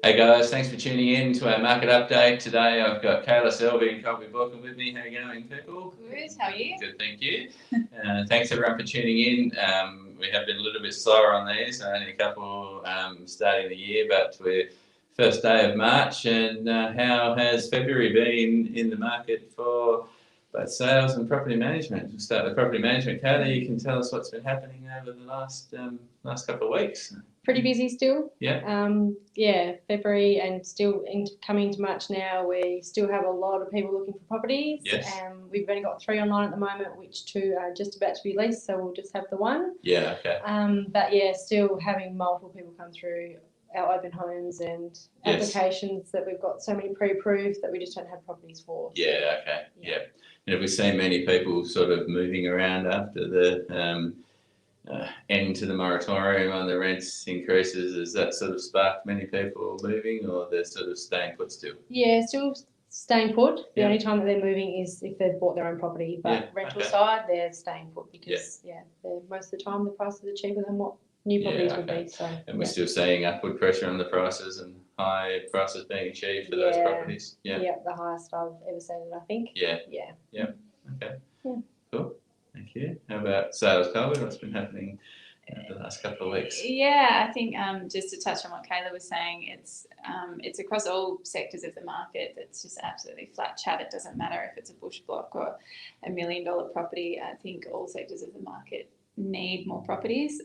Hey guys, thanks for tuning in to our market update. Today I've got Kayla Selby and Colby Bauckham with me. How are you going, people? Good, how are you? Good, thank you. Thanks everyone for tuning in. We have been a little bit slower on these, only a couple starting the year, but we're first day of March. And how has February been in the market for both sales and property management? We'll start with property management. Kayla, you can tell us what's been happening over the last couple of weeks. Pretty busy still. Yeah. February and still coming to March now. We still have a lot of people looking for properties. Yes. We've only got 3 online at the moment, which 2 are just about to be leased, so we'll just have the 1. Yeah, okay. But yeah, still having multiple people come through our open homes and applications that we've got so many pre-approved that we just don't have properties for. Yeah, okay. Yeah. And have we seen many people sort of moving around after the end to the moratorium on the rents increases? Has that sort of sparked many people moving, or they're sort of staying put still? Yeah, still staying put. The Yeah. only time that they're moving is if they've bought their own property. But rental side, they're staying put because they're, most of the time the prices are cheaper than what new properties would be. So and we're still seeing upward pressure on the prices and high prices being achieved for those properties. Yeah, the highest I've ever seen it, I think. Yeah. Okay. Yeah. Cool. Thank you. How about sales, Colby? What's been happening the last couple of weeks? Yeah, I think just to touch on what Kayla was saying, it's across all sectors of the market. It's just absolutely flat chat. It doesn't matter if it's a bush block or $1 million property. I think all sectors of the market need more properties.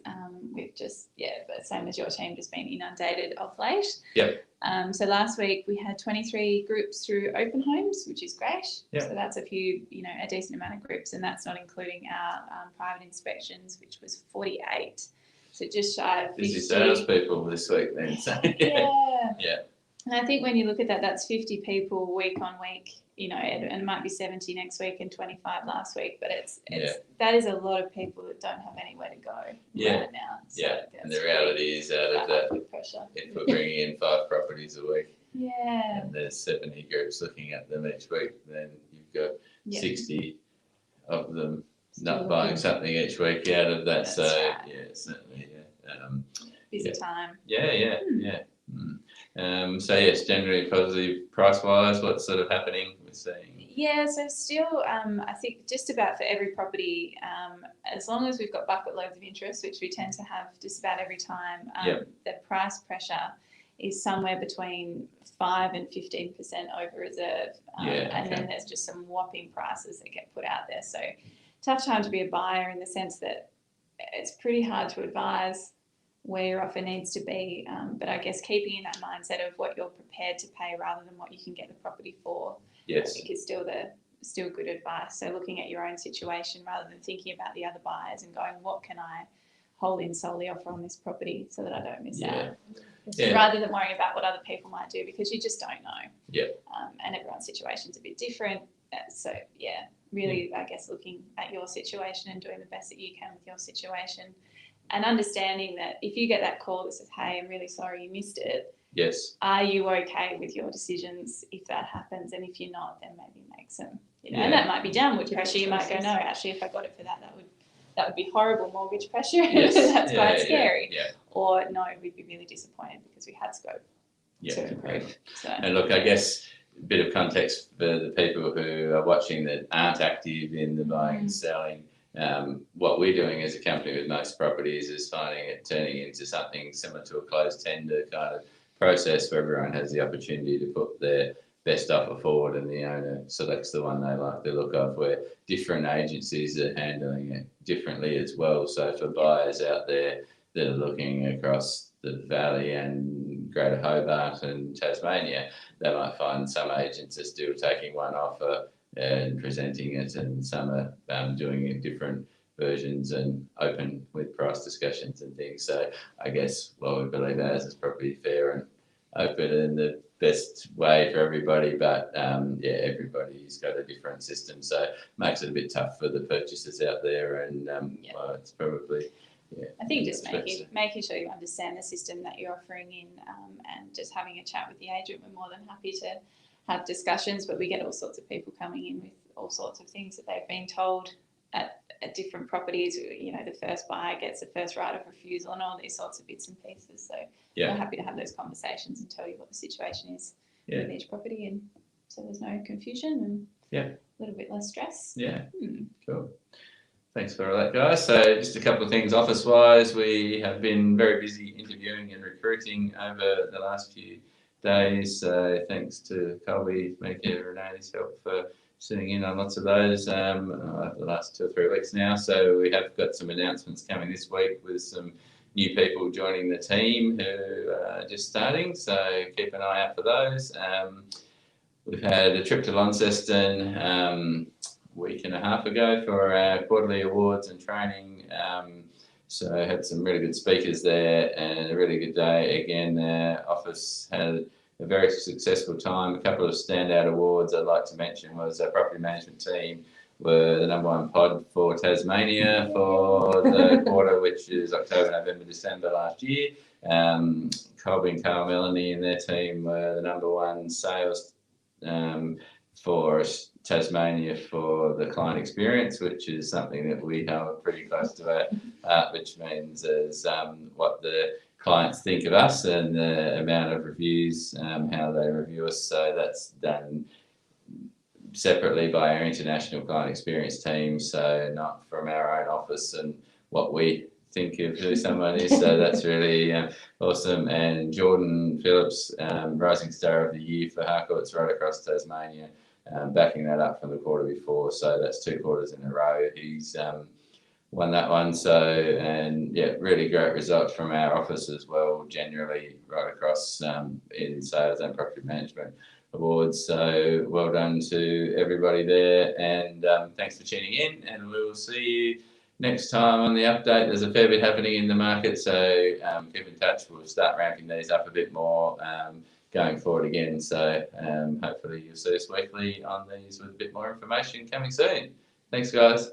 We've just, but same as your team, just been inundated of late. Yep. So last week we had 23 groups through open homes, which is great. Yep. So that's a decent amount of groups, and that's not including our private inspections, which was 48. So just shy of 50. Busy salespeople this week then. So, yeah. And I think when you look at that, that's 50 people week on week, and it might be 70 next week and 25 last week, but that is a lot of people that don't have anywhere to go right now. So and the reality is out of that, pressure. If we're bringing in 5 properties a week, and there's 70 groups looking at them each week, then you've got 60 of them not buying something each week out of that. That's so right. Certainly, busy time. So yes, generally positive price-wise. What's sort of happening? We're seeing. Yeah, so still, I think just about for every property, as long as we've got bucket loads of interest, which we tend to have just about every time, the price pressure is somewhere between 5 and 15% over reserve, and then there's just some whopping prices that get put out there. So tough time to be a buyer in the sense that it's pretty hard to advise where your offer needs to be, but I guess keeping in that mindset of what you're prepared to pay rather than what you can get the property for, I think is still good advice. So looking at your own situation rather than thinking about the other buyers and going, what can I hold in solely offer on this property so that I don't miss out, rather than worrying about what other people might do, because you just don't know. And everyone's situation's a bit different. So really, I guess looking at your situation and doing the best that you can with your situation. And understanding that if you get that call that says, hey, I'm really sorry you missed it. Yes. Are you okay with your decisions if that happens? And if you're not, then maybe make some, and that might be downward pressure. You might go, no, actually, if I got it for that, that would be horrible mortgage pressure. That's quite scary. Or no, we'd be really disappointed because we had scope to improve. So. And look, I guess a bit of context for the people who are watching that aren't active in the buying and selling. What we're doing as a company with most properties is finding it turning into something similar to a closed tender kind of process where everyone has the opportunity to put their best offer forward and the owner selects the one they like the look of, where different agencies are handling it differently as well. So for buyers out there that are looking across the Valley and Greater Hobart and Tasmania, they might find some agents are still taking one offer and presenting it, and some are doing it different versions and open with price discussions and things. So I guess what we believe ours is probably fair and open in the best way for everybody, but everybody's got a different system, so it makes it a bit tough for the purchasers out there, and it's probably I think just making sure you understand the system that you're offering in, and just having a chat with the agent. We're more than happy to have discussions, but we get all sorts of people coming in with all sorts of things that they've been told at at different properties, you know, the first buyer gets the first right of refusal and all these sorts of bits and pieces. So we're happy to have those conversations and tell you what the situation is with each property, and so there's no confusion and a little bit less stress. Cool. Thanks for all that, guys. So just a couple of things office-wise. We have been very busy interviewing and recruiting over the last few days. So thanks to Colby, Mika, Renee's help for sitting in on lots of those over the last 2 or 3 weeks now. So we have got some announcements coming this week with some new people joining the team who are just starting. So keep an eye out for those. We've had a trip to Launceston week and a half ago for our quarterly awards and training. So had some really good speakers there and a really good day. Again, our office had a very successful time. A couple of standout awards I'd like to mention was our property management team were the #1 pod for Tasmania for the quarter, which is October, November, December last year. Colby and Kayla Melanie and their team were the #1 sales for Tasmania for the client experience, which is something that we have pretty close to our heart, which means is what the clients think of us and the amount of reviews, how they review us. So that's done separately by our international client experience team, so not from our own office and what we think of who someone is. So that's really awesome. And Jordan Phillips, Rising Star of the Year for Harcourts right across Tasmania, backing that up from the quarter before. So that's 2 quarters in a row. He's won that one. So, and yeah, really great results from our office as well, generally right across in sales and property management awards. So well done to everybody there, and thanks for tuning in, and we will see you next time on the update. There's a fair bit happening in the market, so keep in touch. We'll start ramping these up a bit more going forward again. So hopefully you'll see us weekly on these with a bit more information coming soon. Thanks, guys.